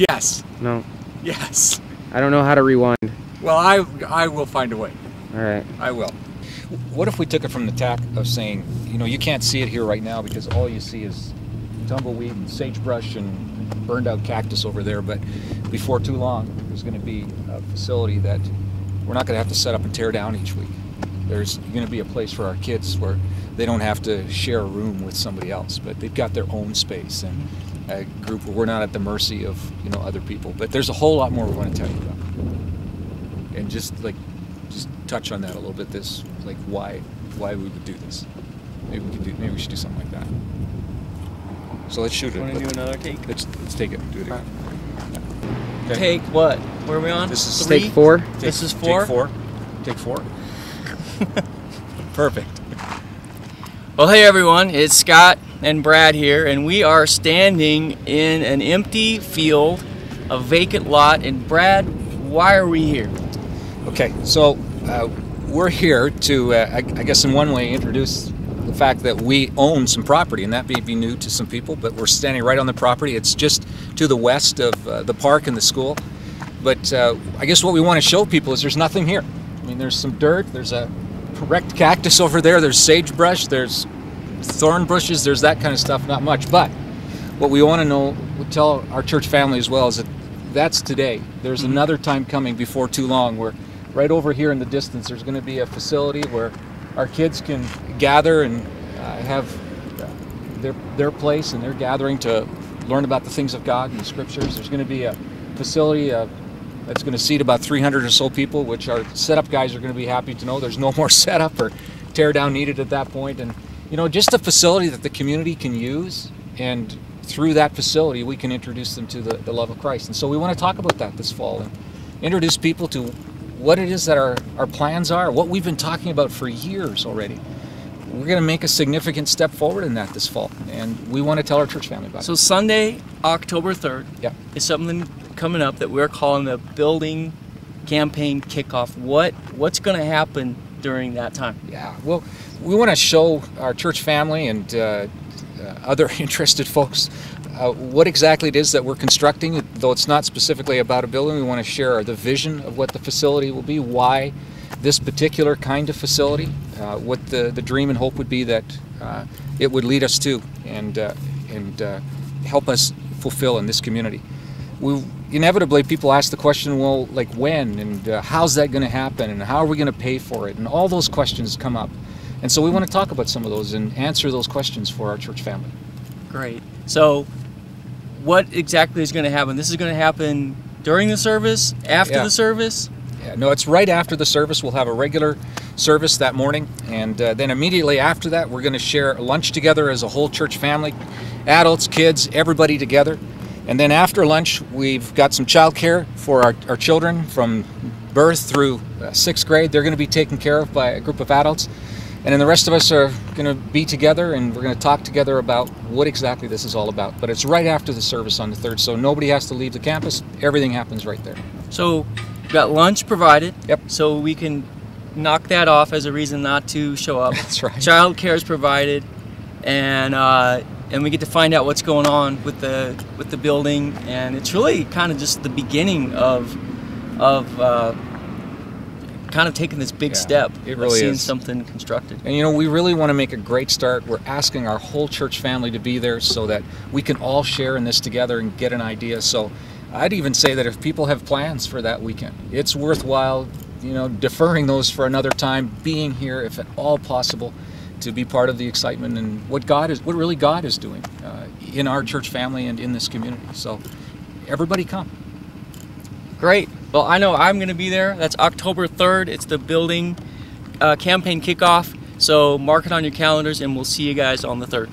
Yes. No. Yes. I don't know how to rewind. Well, I will find a way. All right. I will. What if we took it from the tack of saying, you know, you can't see it here right now because all you see is tumbleweed and sagebrush and burned out cactus over there, but before too long there's going to be a facility that we're not going to have to set up and tear down each week. There's going to be a place for our kids where they don't have to share a room with somebody else, but they've got their own space and a group where we're not at the mercy of, you know, other people. But there's a whole lot more we want to tell you about. And just touch on that a little bit, this, like, why we would do this. Maybe we should do something like that. So let's shoot it. Want to do another take? Let's take it and do it again. Okay. Take what? Where are we on? This is Take 4. This is 4? Take 4. Take 4. Perfect. Well, hey everyone, it's Scott and Brad here, and we are standing in an empty field, a vacant lot. And Brad, why are we here? Okay, so we're here to, I guess in one way, introduce the fact that we own some property, and that may be new to some people, but we're standing right on the property. It's just to the west of the park and the school. But I guess what we want to show people is there's nothing here. I mean, there's some dirt, there's a wrecked cactus over there, there's sagebrush, there's thorn bushes, there's that kind of stuff, not much. But what we want to know, we tell our church family as well, is that that's today. There's another time coming before too long where right over here in the distance there's going to be a facility where our kids can gather and have their place and their gathering to learn about the things of God and the scriptures. There's going to be a facility that's going to seat about 300 or so people, which our setup guys are going to be happy to know there's no more setup or tear down needed at that point. And you know, just a facility that the community can use, and through that facility we can introduce them to the love of Christ. And so we want to talk about that this fall and introduce people to what it is that our plans are, what we've been talking about for years already. We're going to make a significant step forward in that this fall, and we want to tell our church family about it. So Sunday, October 3rd, is something coming up that we're calling the Building Campaign Kickoff. What's going to happen during that time? Yeah, well, we want to show our church family and other interested folks what exactly it is that we're constructing. Though it's not specifically about a building, we want to share the vision of what the facility will be, why this particular kind of facility, what the dream and hope would be that it would lead us to and help us fulfill in this community. Inevitably, people ask the question, well, like when, and how's that going to happen, and how are we going to pay for it, and all those questions come up. And so we want to talk about some of those and answer those questions for our church family. Great. So what exactly is going to happen? This is going to happen during the service, after the service? Yeah, no, it's right after the service. We'll have a regular service that morning, and then immediately after that we're going to share lunch together as a whole church family, adults, kids, everybody together. And then after lunch we've got some childcare for our children from birth through 6th grade. They're going to be taken care of by a group of adults. And then the rest of us are going to be together, and we're going to talk together about what exactly this is all about. But it's right after the service on the 3rd, so nobody has to leave the campus. Everything happens right there. So we've got lunch provided. Yep. So we can knock that off as a reason not to show up. That's right. Child care is provided, and we get to find out what's going on with the building, and it's really kind of just the beginning of kind of taking this big step. It really seeing is. something constructed. And you know, we really want to make a great start. We're asking our whole church family to be there so that we can all share in this together and get an idea. So I'd even say that if people have plans for that weekend, it's worthwhile, you know, deferring those for another time, being here if at all possible, to be part of the excitement and what really God is doing in our church family and in this community. So everybody come. Great. Well, I know I'm going to be there. That's October 3rd. It's the Building Campaign Kickoff. So mark it on your calendars, and we'll see you guys on the 3rd.